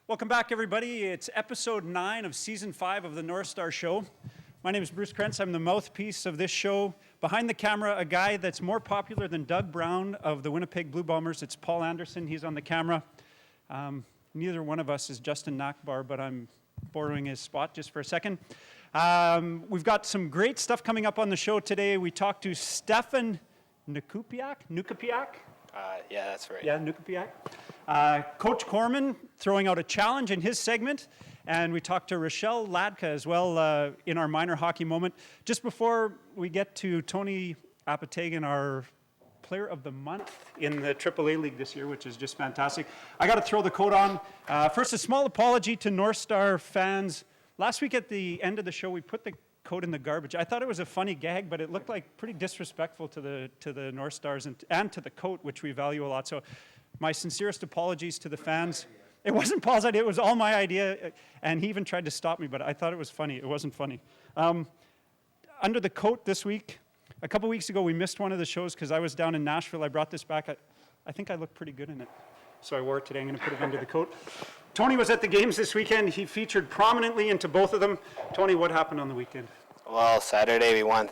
Welcome back, everybody. It's episode 9 of season 5 of the Northstars Show. My name is Bruce Krentz. I'm the mouthpiece of this show. Behind the camera, a guy that's more popular than Doug Brown of the Winnipeg Blue Bombers. It's Paul Anderson. He's on the camera. Neither one of us is Justin Nakbar, but I'm borrowing his spot just for a second. We've got some great stuff coming up on the show today. We talked to Stephane Nukapiak. Yeah, that's right. Yeah, Nukapiak. Coach Korman throwing out a challenge in his segment. And we talked to Rachelle Ladyka as well in our minor hockey moment. Just before we get to Tony Apatagan, our player of the month in the AAA League this year, which is just fantastic. I got to throw the coat on. First, a small apology to North Star fans. Last week at the end of the show, we put the coat in the garbage. I thought it was a funny gag, but it looked like pretty disrespectful to the North Stars and to the coat, which we value a lot. So my sincerest apologies to the fans. It wasn't Paul's idea, it was all my idea, and he even tried to stop me, but I thought it was funny. It wasn't funny. Under the coat this week, a couple weeks ago we missed one of the shows because I was down in Nashville. I brought this back. I think I look pretty good in it. So I wore it today. I'm going to put it under the coat. Tony was at the games this weekend. He featured prominently into both of them. Tony, what happened on the weekend? Well, Saturday we won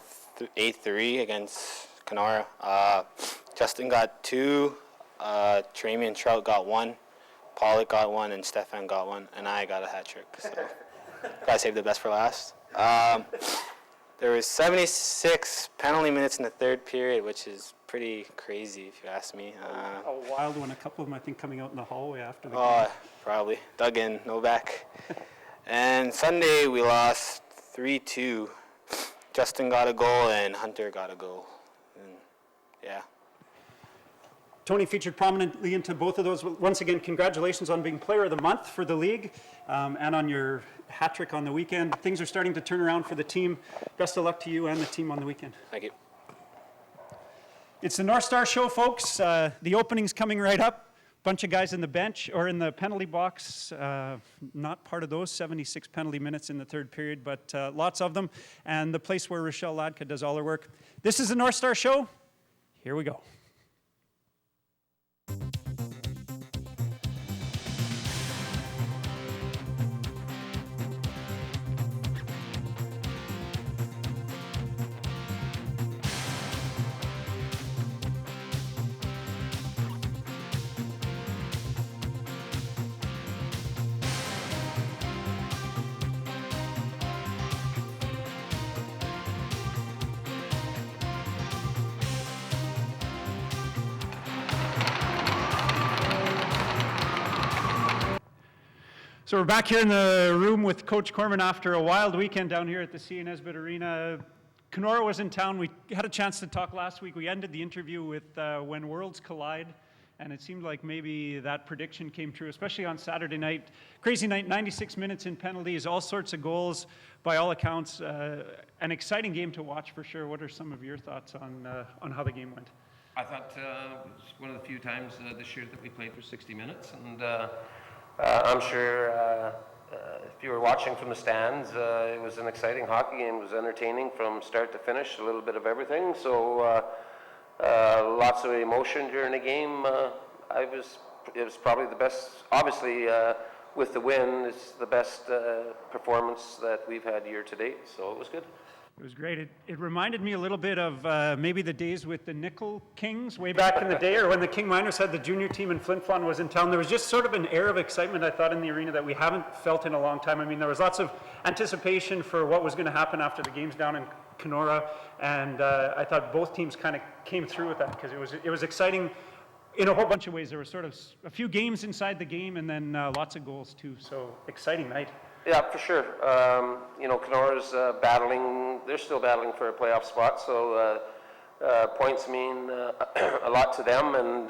8-3 against Kenora. Justin got 2, Tramy and Trout got 1, Pollock got 1, and Stephane got 1, and I got a hat trick. So gotta save the best for last. There was 76 penalty minutes in the third period, which is pretty crazy if you ask me. A wild one. A couple of them, I think, coming out in the hallway after the game. Oh, probably. Dug in, no back. And Sunday we lost 3-2. Justin got a goal and Hunter got a goal. And yeah. Tony featured prominently into both of those. Once again, congratulations on being Player of the Month for the league and on your hat trick on the weekend. Things are starting to turn around for the team. Best of luck to you and the team on the weekend. Thank you. It's the Northstars Show, folks. The opening's coming right up. Bunch of guys in the bench or in the penalty box. Not part of those 76 penalty minutes in the third period, but lots of them. And the place where Rachelle Ladyka does all her work. This is the Northstars Show. Here we go. So we're back here in the room with Coach Korman after a wild weekend down here at the C. Nesbitt Arena. Kenora was in town. We had a chance to talk last week. We ended the interview with When Worlds Collide, and it seemed like maybe that prediction came true, especially on Saturday night. Crazy night, 96 minutes in penalties, all sorts of goals. By all accounts, an exciting game to watch for sure. What are some of your thoughts on how the game went? I thought it was one of the few times this year that we played for 60 minutes, and I'm sure if you were watching from the stands, it was an exciting hockey game. It was entertaining from start to finish, a little bit of everything. So lots of emotion during the game. It was probably the best, obviously with the win, it's the best performance that we've had year to date. So it was good. It was great. It reminded me a little bit of maybe the days with the Nickel Kings way back in the day, or when the King Miners had the junior team and Flin Flon was in town. There was just sort of an air of excitement, I thought, in the arena that we haven't felt in a long time. I mean, there was lots of anticipation for what was going to happen after the games down in Kenora, and I thought both teams kind of came through with that because it was exciting in a whole bunch of ways. There were sort of a few games inside the game and then lots of goals too, so exciting night. Yeah, for sure. Kenora's battling, they're still battling for a playoff spot, so points mean a lot to them, and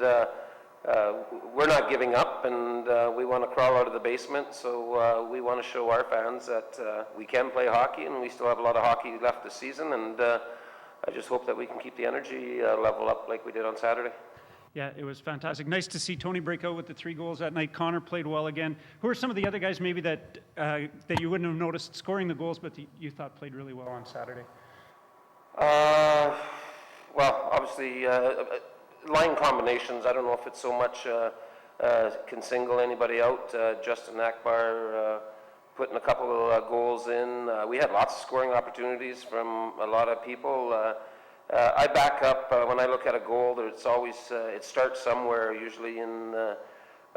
we're not giving up, and we want to crawl out of the basement, so we want to show our fans that we can play hockey, and we still have a lot of hockey left this season, and I just hope that we can keep the energy level up like we did on Saturday. Yeah, it was fantastic. Nice to see Tony break out with the 3 goals that night. Connor played well again. Who are some of the other guys maybe that you wouldn't have noticed scoring the goals, but you thought played really well on Saturday? Well, obviously, line combinations. I don't know if it's so much can single anybody out. Justin Akbar putting a couple of goals in. We had lots of scoring opportunities from a lot of people. I back up when I look at a goal. It's always it starts somewhere, usually in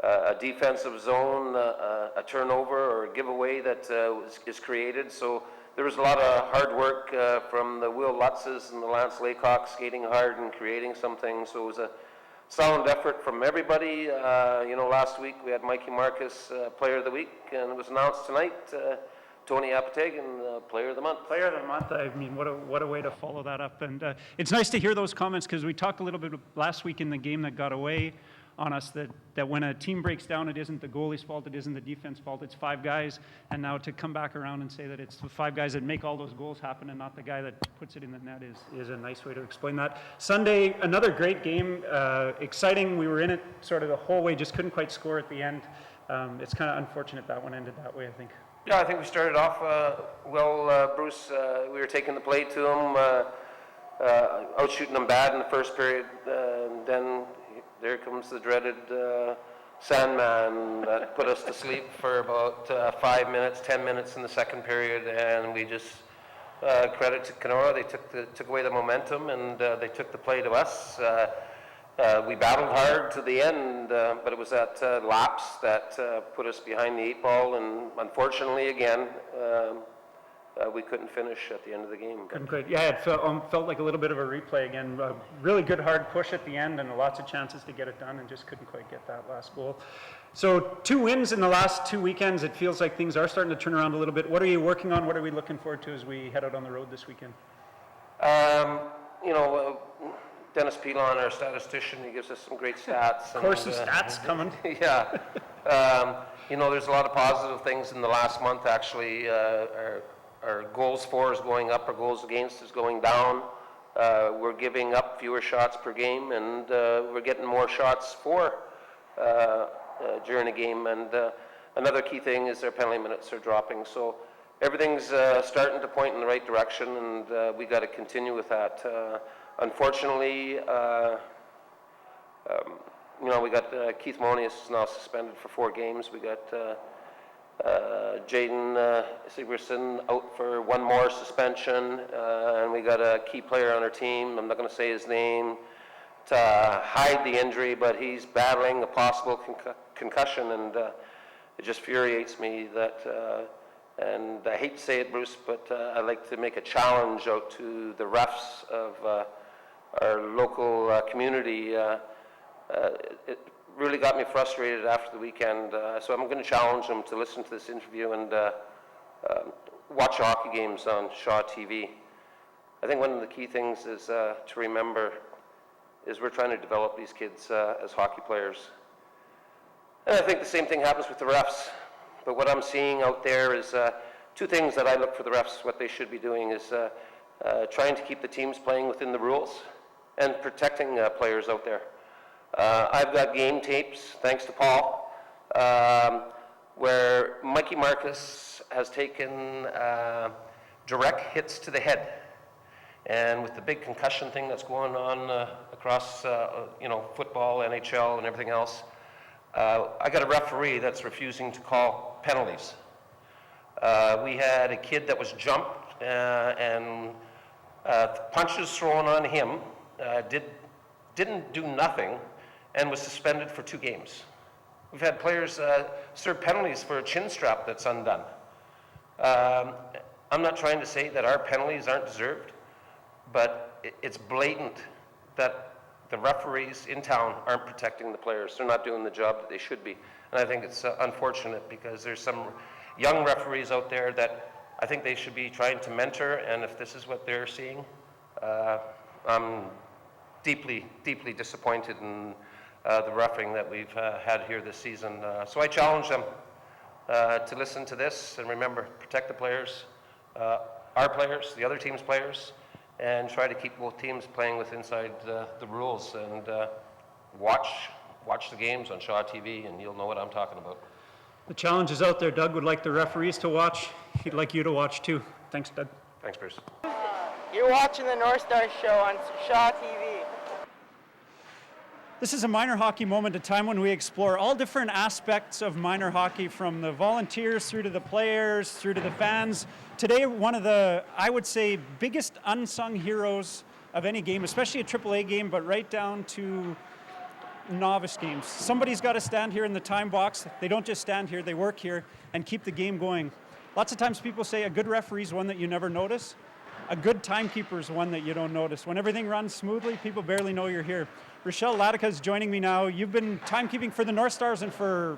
a defensive zone, a turnover or a giveaway that is created. So there was a lot of hard work from the Will Lutzes and the Lance Laycock skating hard and creating something. So it was a sound effort from everybody. Last week we had Mikey Marcus Player of the Week, and it was announced tonight. Tony Apatagan, Player of the Month. Player of the Month. I mean, what a way to follow that up. And it's nice to hear those comments, because we talked a little bit last week in the game that got away on us that when a team breaks down, it isn't the goalie's fault, it isn't the defense fault, it's 5 guys. And now to come back around and say that it's the 5 guys that make all those goals happen and not the guy that puts it in the net is a nice way to explain that. Sunday, another great game, exciting. We were in it sort of the whole way, just couldn't quite score at the end. It's kind of unfortunate that one ended that way, I think. Yeah, I think we started off well, Bruce. We were taking the play to him, out shooting them bad in the first period, and then there comes the dreaded Sandman that put us to sleep for about 5 minutes, 10 minutes in the second period, and we just credit to Kenora. They took away the momentum, and they took the play to us. We battled hard to the end, but it was that lapse that put us behind the 8 ball, and unfortunately, again, we couldn't finish at the end of the game. Couldn't quite. Yeah, it felt like a little bit of a replay again. Really good hard push at the end and lots of chances to get it done, and just couldn't quite get that last goal. So 2 wins in the last 2 weekends. It feels like things are starting to turn around a little bit. What are you working on? What are we looking forward to as we head out on the road this weekend? Dennis Pilon, our statistician, he gives us some great stats. Of course, the stats coming. Yeah. There's a lot of positive things in the last month, actually. Our goals for is going up, our goals against is going down. We're giving up fewer shots per game, and we're getting more shots for during a game. And another key thing is our penalty minutes are dropping. So everything's starting to point in the right direction, and we got to continue with that. Unfortunately, we got Keith Monius is now suspended for 4 games. We got Jaden Sigurdsson out for 1 more suspension, and we got a key player on our team. I'm not going to say his name to hide the injury, but he's battling a possible concussion, and it just infuriates me that. And I hate to say it, Bruce, but I'd like to make a challenge out to the refs of our local community. It really got me frustrated after the weekend, so I'm going to challenge them to listen to this interview and watch hockey games on Shaw TV. I think one of the key things is to remember is we're trying to develop these kids as hockey players. And I think the same thing happens with the refs. But what I'm seeing out there is 2 things that I look for the refs. What they should be doing is trying to keep the teams playing within the rules and protecting players out there. I've got game tapes, thanks to Paul, where Mikey Marcus has taken direct hits to the head. And with the big concussion thing that's going on across football, NHL, and everything else, I got a referee that's refusing to call penalties. We had a kid that was jumped and punches thrown on him, didn't do nothing, and was suspended for 2 games. We've had players serve penalties for a chin strap that's undone. I'm not trying to say that our penalties aren't deserved, but it's blatant that the referees in town aren't protecting the players. They're not doing the job that they should be. And I think it's unfortunate, because there's some young referees out there that I think they should be trying to mentor, and if this is what they're seeing, I'm deeply, deeply disappointed in the refereeing that we've had here this season. So I challenge them to listen to this and remember, protect the players, our players, the other team's players, and try to keep both teams playing with inside the rules, and watch the games on Shaw TV, and you'll know what I'm talking about. The challenge is out there. Doug would like the referees to watch. He'd like you to watch too. Thanks, Doug. Thanks, Bruce. You're watching the Northstars Show on Shaw TV. This is a minor hockey moment, a time when we explore all different aspects of minor hockey, from the volunteers through to the players, through to the fans. Today, one of the, I would say, biggest unsung heroes of any game, especially a AAA game, but right down to novice games. Somebody's got to stand here in the time box. They don't just stand here, they work here and keep the game going. Lots of times people say a good referee is one that you never notice. A good timekeeper is one that you don't notice. When everything runs smoothly, people barely know you're here. Rachelle Ladyka is joining me now. You've been timekeeping for the Northstars and for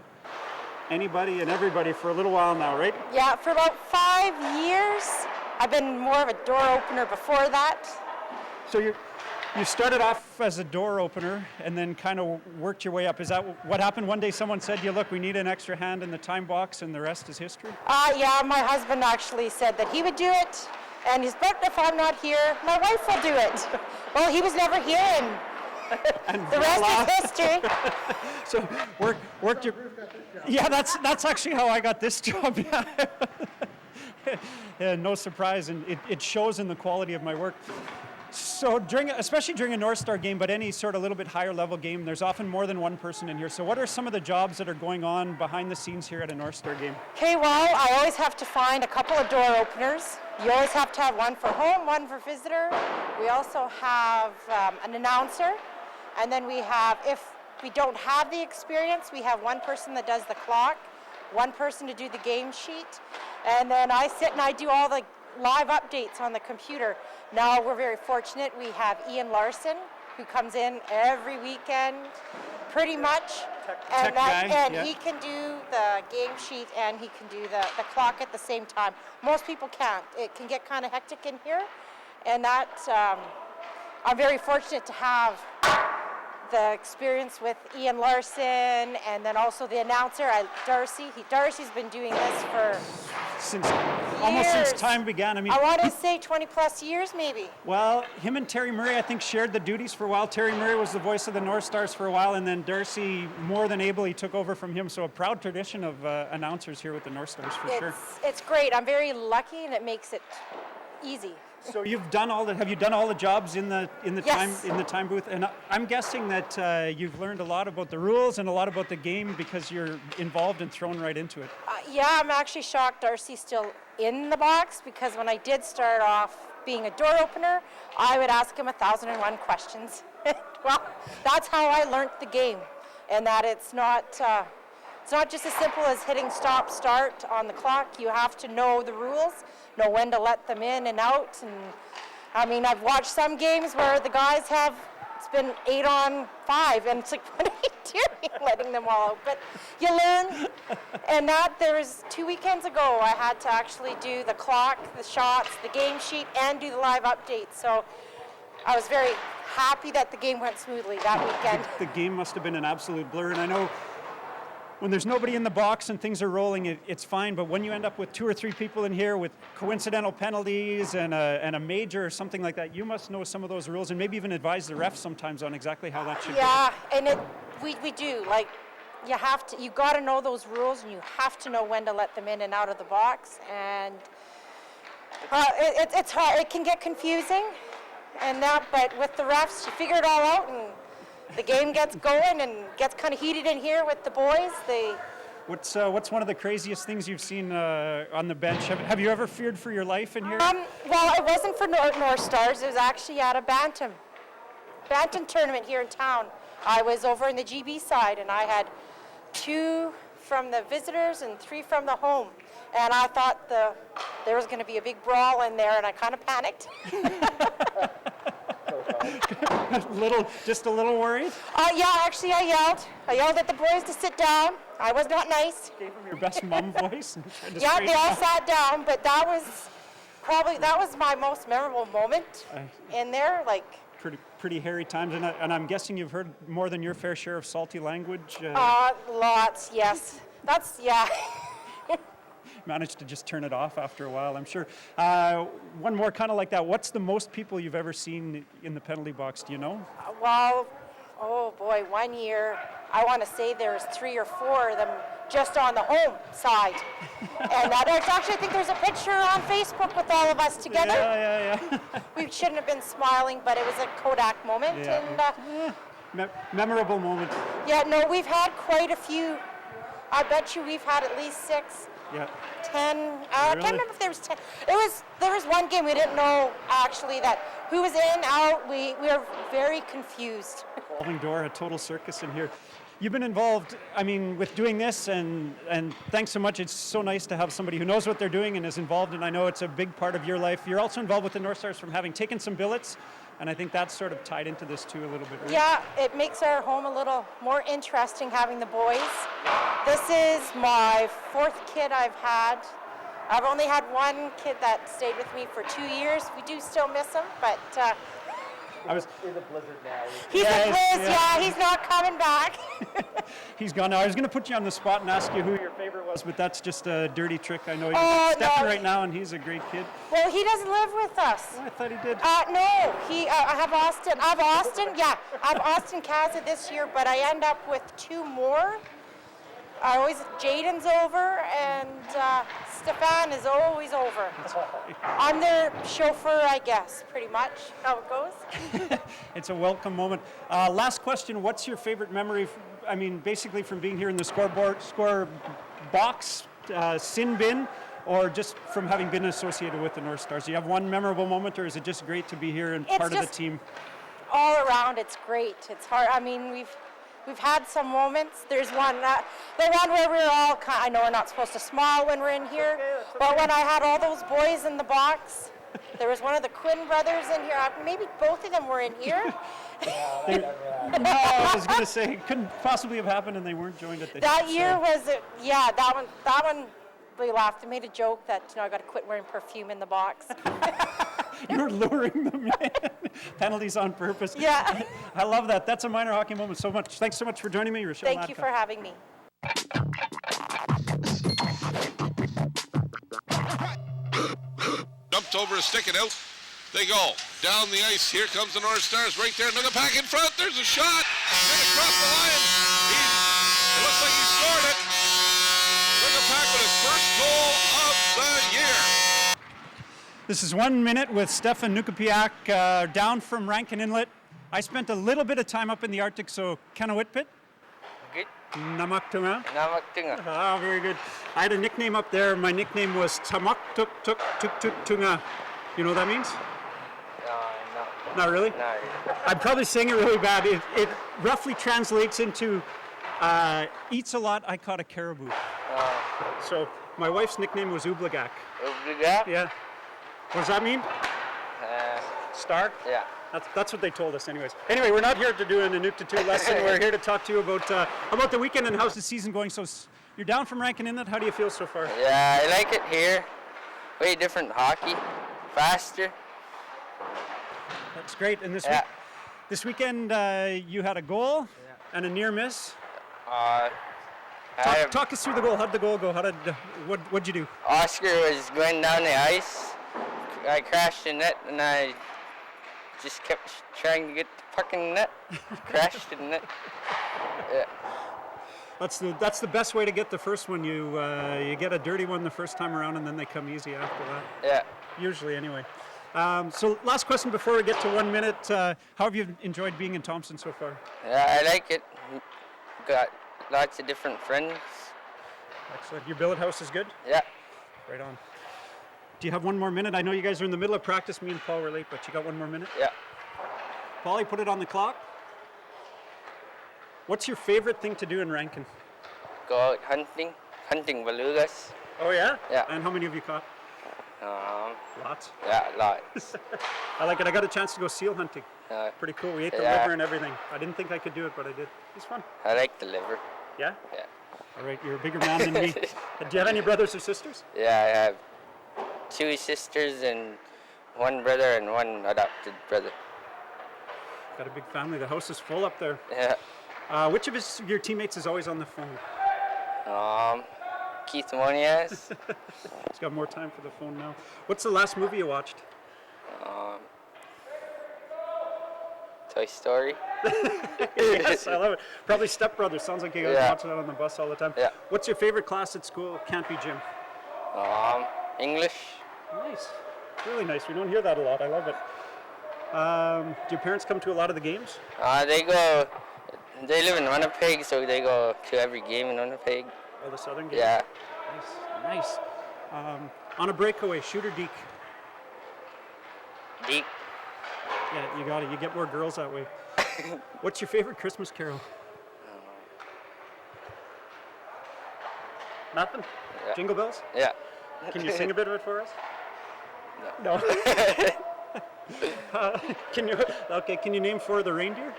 anybody and everybody for a little while now, right? Yeah, for about 5 years. I've been more of a door opener before that. So you started off as a door opener and then kind of worked your way up. Is that what happened? One day someone said to you, look, we need an extra hand in the time box, and the rest is history? Yeah, my husband actually said that he would do it. And he's, but if I'm not here, my wife will do it. Well, he was never here, and the rest is history. So worked your... Yeah, that's actually how I got this job. Yeah, no surprise, and it shows in the quality of my work. So especially during a North Star game, but any sort of little bit higher level game, there's often more than one person in here. So what are some of the jobs that are going on behind the scenes here at a North Star game? Okay, well, I always have to find a couple of door openers. You always have to have one for home, one for visitor. We also have an announcer. And then we have, if we don't have the experience, we have one person that does the clock, one person to do the game sheet. And then I sit and I do all the live updates on the computer. Now we're very fortunate. We have Ian Larson, who comes in every weekend, pretty much. Tech guy, yeah. He can do the game sheet and he can do the clock at the same time. Most people can't. It can get kind of hectic in here. And that, I'm very fortunate to have the experience with Ian Larson, and then also the announcer, Darcy. Darcy's been doing this for Almost since time began. I mean, I want to say 20 plus years, maybe. Well, him and Terry Murray, I think, shared the duties for a while. Terry Murray was the voice of the North Stars for a while, and then Darcy, more than ably, took over from him. So a proud tradition of announcers here with the North Stars, for sure. It's great. I'm very lucky, and it makes it easy. So you've done have you done all the jobs in the Yes. time booth? And I'm guessing that you've learned a lot about the rules and a lot about the game because you're involved and thrown right into it. Yeah, I'm actually shocked Darcy's still in the box, because when I did start off being a door opener, I would ask him 1,001 questions. Well, that's how I learned the game, and that it's not just as simple as hitting stop, start on the clock. You have to know the rules, know when to let them in and out. And I mean, I've watched some games where the guys it's been 8-on-5, and it's like, what are you doing, letting them all out? But you learn. And there was 2 weekends ago, I had to actually do the clock, the shots, the game sheet, and do the live updates. So I was very happy that the game went smoothly that weekend. The game must have been an absolute blur, and I know when there's nobody in the box and things are rolling, it's fine, but when you end up with 2 or 3 people in here with coincidental penalties and a major or something like that, you must know some of those rules and maybe even advise the refs sometimes on exactly how that should be. Yeah, and we do. Like, you got to know those rules, and you have to know when to let them in and out of the box, and it's hard. It can get confusing, but with the refs, you figure it all out, and the game gets going and gets kind of heated in here with the boys. What's one of the craziest things you've seen on the bench? Have you ever feared for your life in here? Well, it wasn't for North Stars. It was actually at a Bantam tournament here in town. I was over in the GB side, and I had 2 from the visitors and 3 from the home. And I thought there was going to be a big brawl in there, and I kind of panicked. Just a little worried? Yeah, actually I yelled. I yelled at the boys to sit down. I was not nice. Gave them your best mom voice? Yeah, they all sat down, but that was my most memorable moment in there. Like, pretty hairy times, and I'm guessing you've heard more than your fair share of salty language. Lots, yes. Managed to just turn it off after a while, I'm sure. One more kind of like that. What's the most people you've ever seen in the penalty box? Do you know? Well, oh boy, one year, I want to say there's 3 or 4 of them just on the home side. And actually, I think there's a picture on Facebook with all of us together. Yeah. We shouldn't have been smiling, but it was a Kodak moment. Yeah. And Memorable moment. Yeah, no, we've had quite a few. I bet you we've had at least 6, Yeah. 10. I Really? can't remember if there was 10. There was one game we didn't know actually that who was in, out. We were very confused. Revolving door, a total circus in here. You've been involved, I mean, with doing this, and thanks so much. It's so nice to have somebody who knows what they're doing and is involved, and I know it's a big part of your life. You're also involved with the Northstars from having taken some billets, and I think that's sort of tied into this too a little bit, right? Yeah, it makes our home a little more interesting having the boys. This is my 4th kid I've had. I've only had one kid that stayed with me for 2 years. We do still miss him, but In the blizzard now. he's Yeah, a Blizz, yeah. yeah, he's not coming back. He's gone now. I was going to put you on the spot and ask you who your favorite was, but that's just a dirty trick. I know you're Oh, with Stephane no. right now, and he's a great kid. Well, he doesn't live with us. Oh, I thought he did. No, I have Austin. I have Austin Kaza this year, but I end up with 2 more. Jaden's over, and Stephane is always over. I'm their chauffeur, I guess, pretty much, how it goes. It's a welcome moment. Last question, what's your favorite memory, basically from being here in the score box, sin bin, or just from having been associated with the Northstars? Do you have one memorable moment, or is it just great to be here and It's part of the just- team? All around, it's great. It's hard. I mean, we've had some moments. There's one, the one where we were all I know we're not supposed to smile when we're in here, but when I had all those boys in the box, there was one of the Quinn brothers in here. Maybe both of them were in here. No, I was going to say, it couldn't possibly have happened and they weren't joined at the That hip, year so- was, that one, we laughed. I made a joke that, I got to quit wearing perfume in the box. You're luring them in. Penalties on purpose. Yeah. I love that. That's a minor hockey moment so much. Thanks so much for joining me, Rachelle Thank you Ladyka. for having me. Dumped over a stick and out they go. Down the ice, here comes the Northstars right there. Nukapiak in front, there's a shot. And across the line. It looks like he scored it. Nukapiak with his first goal of the year. This is 1 minute with Stephane Nukapiak down from Rankin Inlet. I spent a little bit of time up in the Arctic, so Kanawitpit. Good. Namaktunga. Namaktunga. Ah, very good. I had a nickname up there. My nickname was Tamak Tuk Tuk Tuk Tuk Tunga. You know what that means? No. Not really? No. I'm probably saying it really bad. It roughly translates into eats a lot, I caught a caribou. So my wife's nickname was Ublagak. Obliga? Yeah. What does that mean? Star? Yeah. That's what they told us anyways. Anyway, we're not here to do an Inuk to 2 lesson. We're here to talk to you about the weekend and how's the season going. So you're down from Rankin Inlet. How do you feel so far? Yeah, I like it here. Way different hockey. Faster. That's great. And Yeah. this weekend you had a goal and a near miss. Talk us through the goal. How did the goal go? What'd you do? Oscar was going down the ice. I crashed in net and I just kept trying to get the puck in the net. Crashed in the net. Yeah. That's the best way to get the first one. You get a dirty one the first time around, and then they come easy after that. Yeah. Usually, anyway. So last question before we get to 1 minute. How have you enjoyed being in Thompson so far? Yeah, I like it. Got lots of different friends. Excellent. Your billet house is good? Yeah. Right on. Do you have 1 more minute? I know you guys are in the middle of practice. Me and Paul were late, but you got 1 more minute? Yeah. Paulie, put it on the clock. What's your favorite thing to do in Rankin? Go out hunting belugas. Oh, yeah? Yeah. And how many have you caught? Lots. Yeah, a lot. I like it. I got a chance to go seal hunting. Pretty cool. We ate the Yeah. liver and everything. I didn't think I could do it, but I did. It was fun. I like the liver. Yeah? Yeah. All right, you're a bigger man than me. Do you have any brothers or sisters? Yeah, I have 2 sisters and 1 brother and 1 adopted brother. Got a big family. The house is full up there. Yeah. Which of your teammates is always on the phone? Keith Moniaz. He's got more time for the phone now. What's the last movie you watched? Toy Story. Yes, I love it. Probably Step Brothers. Sounds like you guys Yeah. watch that on the bus all the time. Yeah. What's your favorite class at school? Can't be gym. English. Nice. Really nice. We don't hear that a lot. I love it. Do your parents come to a lot of the games? They live in Winnipeg, so they go to every game in Winnipeg. Oh, the Southern games? Yeah. Nice. On a breakaway, shoot or deke? Deep. Yeah, you got it. You get more girls that way. What's your favorite Christmas carol? Nothing? Yeah. Jingle bells? Yeah. Can you sing a bit of it for us? No. Can you name 4 of the reindeer?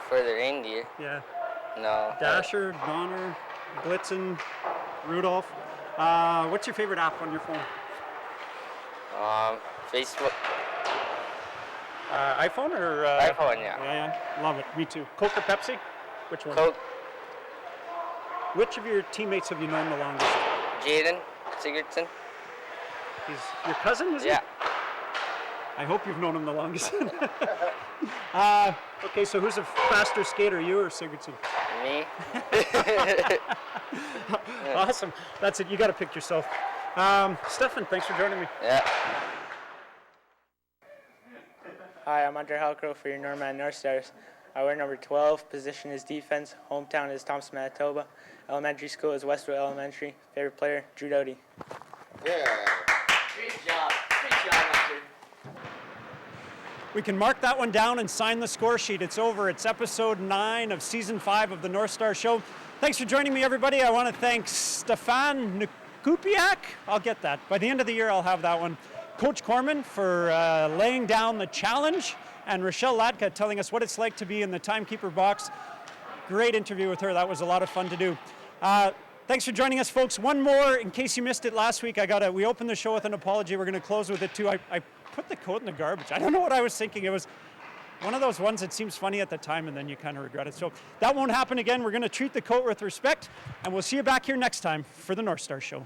For the reindeer? Yeah. No. Dasher, Donner, Blitzen, Rudolph. What's your favorite app on your phone? Facebook. iPhone or? iPhone, yeah. Yeah, love it. Me too. Coke or Pepsi? Which one? Coke. Which of your teammates have you known the longest? Jaden Sigurdsson. He's your cousin, is he? Yeah. I hope you've known him the longest. Okay, so who's a faster skater, you or Sigurdsson? Me. Awesome. That's it. You got to pick yourself. Stephane, thanks for joining me. Yeah. Hi, I'm Andre Halcrow for your Norman Northstars. I wear number 12. Position is defense. Hometown is Thompson, Manitoba. Elementary school is Westwood Elementary. Favorite player, Drew Doughty. Yeah. Great job. Great job, Hunter. We can mark that one down and sign the score sheet. It's over. It's episode 9 of season 5 of the Northstars Show. Thanks for joining me, everybody. I want to thank Stephane Nukapiak. I'll get that. By the end of the year, I'll have that one. Coach Korman for laying down the challenge, and Rachelle Ladyka telling us what it's like to be in the timekeeper box. Great interview with her. That was a lot of fun to do. Thanks for joining us, folks. One more, in case you missed it last week, we opened the show with an apology. We're going to close with it too. I put the coat in the garbage. I don't know what I was thinking. It was one of those ones that seems funny at the time and then you kind of regret it. So that won't happen again. We're going to treat the coat with respect, and we'll see you back here next time for the Northstars Show.